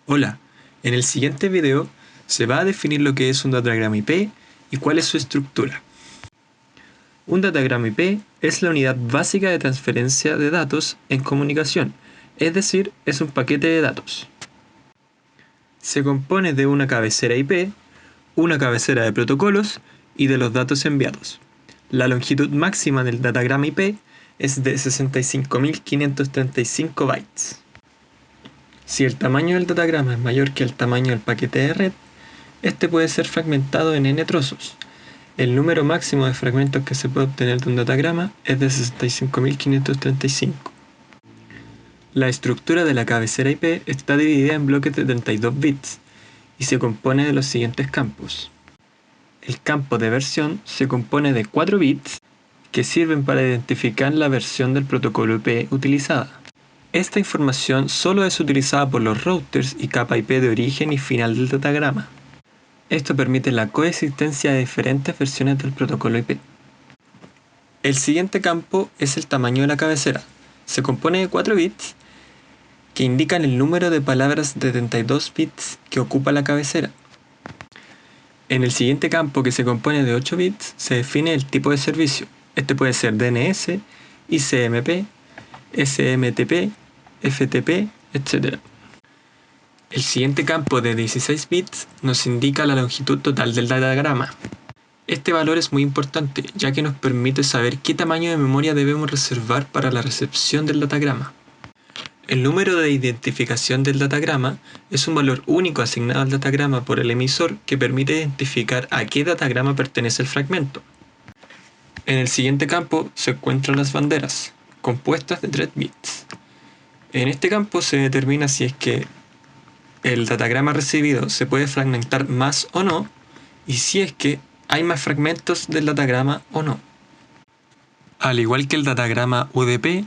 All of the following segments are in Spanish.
Hola, en el siguiente video se va a definir lo que es un datagrama IP y cuál es su estructura. Un datagrama IP es la unidad básica de transferencia de datos en comunicación, es decir, es un paquete de datos. Se compone de una cabecera IP, una cabecera de protocolos y de los datos enviados. La longitud máxima del datagrama IP es de 65.535 bytes. Si el tamaño del datagrama es mayor que el tamaño del paquete de red, este puede ser fragmentado en n trozos. El número máximo de fragmentos que se puede obtener de un datagrama es de 65.535. La estructura de la cabecera IP está dividida en bloques de 32 bits y se compone de los siguientes campos. El campo de versión se compone de 4 bits que sirven para identificar la versión del protocolo IP utilizada. Esta información solo es utilizada por los routers y capa IP de origen y final del datagrama. Esto permite la coexistencia de diferentes versiones del protocolo IP. El siguiente campo es el tamaño de la cabecera. Se compone de 4 bits que indican el número de palabras de 32 bits que ocupa la cabecera. En el siguiente campo, que se compone de 8 bits, se define el tipo de servicio. Este puede ser DNS, ICMP, SMTP, FTP, etc. El siguiente campo de 16 bits nos indica la longitud total del datagrama. Este valor es muy importante, ya que nos permite saber qué tamaño de memoria debemos reservar para la recepción del datagrama. El número de identificación del datagrama es un valor único asignado al datagrama por el emisor que permite identificar a qué datagrama pertenece el fragmento. En el siguiente campo se encuentran las banderas, compuestas de 3 bits. En este campo se determina si es que el datagrama recibido se puede fragmentar más o no, y si es que hay más fragmentos del datagrama o no. Al igual que el datagrama UDP,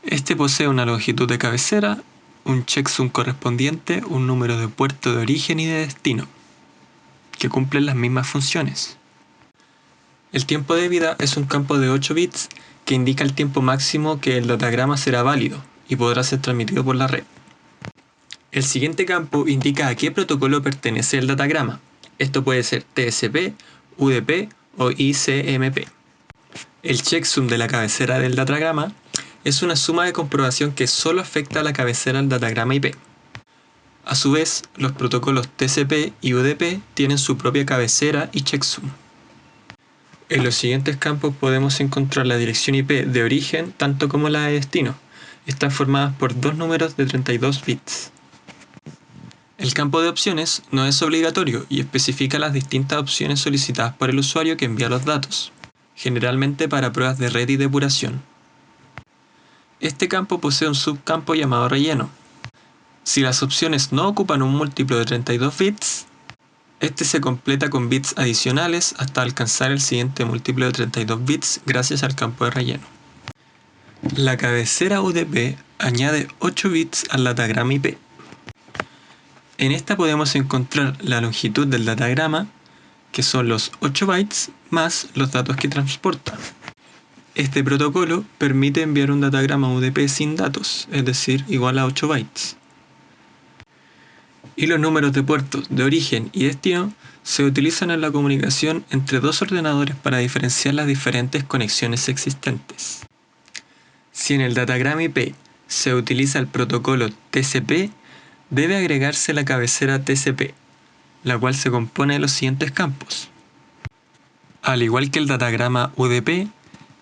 este posee una longitud de cabecera, un checksum correspondiente, un número de puerto de origen y de destino, que cumplen las mismas funciones. El tiempo de vida es un campo de 8 bits que indica el tiempo máximo que el datagrama será válido y podrá ser transmitido por la red. El siguiente campo indica a qué protocolo pertenece el datagrama. Esto puede ser TCP, UDP o ICMP. El checksum de la cabecera del datagrama es una suma de comprobación que solo afecta a la cabecera del datagrama IP. A su vez, los protocolos TCP y UDP tienen su propia cabecera y checksum. En los siguientes campos podemos encontrar la dirección IP de origen tanto como la de destino. Están formadas por dos números de 32 bits. El campo de opciones no es obligatorio y especifica las distintas opciones solicitadas por el usuario que envía los datos, generalmente para pruebas de red y depuración. Este campo posee un subcampo llamado relleno. Si las opciones no ocupan un múltiplo de 32 bits, este se completa con bits adicionales hasta alcanzar el siguiente múltiplo de 32 bits gracias al campo de relleno. La cabecera UDP añade 8 bits al datagrama IP. En esta podemos encontrar la longitud del datagrama, que son los 8 bytes más los datos que transporta. Este protocolo permite enviar un datagrama UDP sin datos, es decir, igual a 8 bytes. Y los números de puertos de origen y destino se utilizan en la comunicación entre dos ordenadores para diferenciar las diferentes conexiones existentes. Si en el datagrama IP se utiliza el protocolo TCP, debe agregarse la cabecera TCP, la cual se compone de los siguientes campos. Al igual que el datagrama UDP,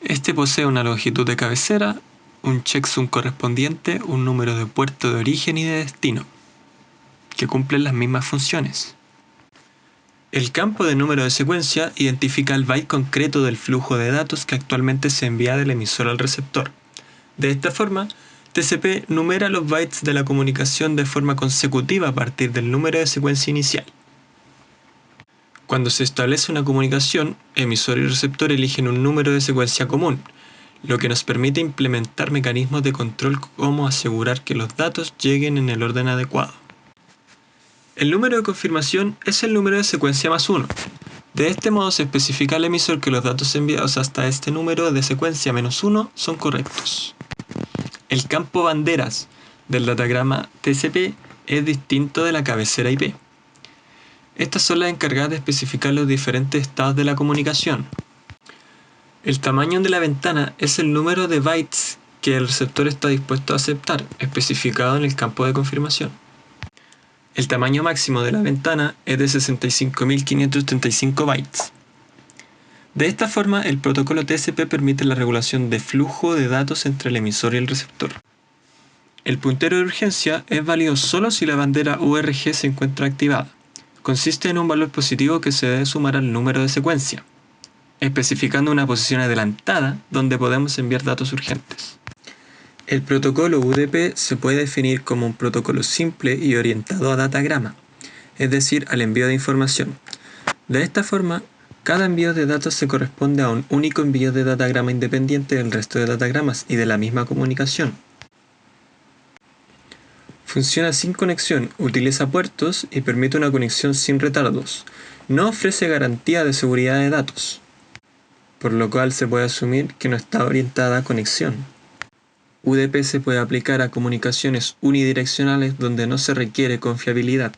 este posee una longitud de cabecera, un checksum correspondiente, un número de puerto de origen y de destino, que cumplen las mismas funciones. El campo de número de secuencia identifica el byte concreto del flujo de datos que actualmente se envía del emisor al receptor. De esta forma, TCP numera los bytes de la comunicación de forma consecutiva a partir del número de secuencia inicial. Cuando se establece una comunicación, emisor y receptor eligen un número de secuencia común, lo que nos permite implementar mecanismos de control como asegurar que los datos lleguen en el orden adecuado. El número de confirmación es el número de secuencia más 1. De este modo se especifica al emisor que los datos enviados hasta este número de secuencia menos 1 son correctos. El campo banderas del datagrama TCP es distinto de la cabecera IP. Estas son las encargadas de especificar los diferentes estados de la comunicación. El tamaño de la ventana es el número de bytes que el receptor está dispuesto a aceptar, especificado en el campo de confirmación. El tamaño máximo de la ventana es de 65.535 bytes. De esta forma, el protocolo TCP permite la regulación de flujo de datos entre el emisor y el receptor. El puntero de urgencia es válido solo si la bandera URG se encuentra activada. Consiste en un valor positivo que se debe sumar al número de secuencia, especificando una posición adelantada donde podemos enviar datos urgentes. El protocolo UDP se puede definir como un protocolo simple y orientado a datagrama, es decir, al envío de información. De esta forma, cada envío de datos se corresponde a un único envío de datagrama independiente del resto de datagramas y de la misma comunicación. Funciona sin conexión, utiliza puertos y permite una conexión sin retardos. No ofrece garantía de seguridad de datos, por lo cual se puede asumir que no está orientada a conexión. UDP se puede aplicar a comunicaciones unidireccionales donde no se requiere confiabilidad.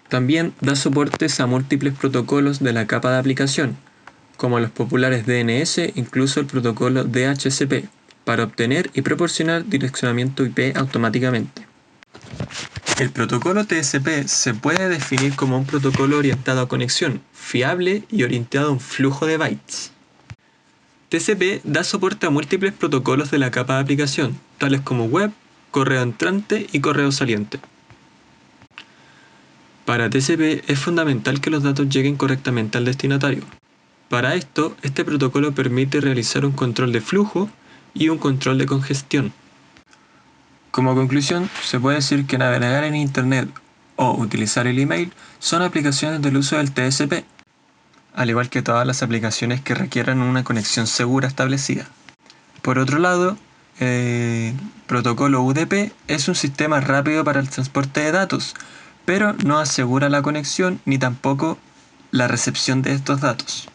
También da soportes a múltiples protocolos de la capa de aplicación, como los populares DNS, incluso el protocolo DHCP, para obtener y proporcionar direccionamiento IP automáticamente. El protocolo TCP se puede definir como un protocolo orientado a conexión, fiable y orientado a un flujo de bytes. TCP da soporte a múltiples protocolos de la capa de aplicación, tales como web, correo entrante y correo saliente. Para TCP es fundamental que los datos lleguen correctamente al destinatario. Para esto, este protocolo permite realizar un control de flujo y un control de congestión. Como conclusión, se puede decir que navegar en Internet o utilizar el email son aplicaciones del uso del TCP, al igual que todas las aplicaciones que requieran una conexión segura establecida. Por otro lado, el protocolo UDP es un sistema rápido para el transporte de datos, pero no asegura la conexión ni tampoco la recepción de estos datos.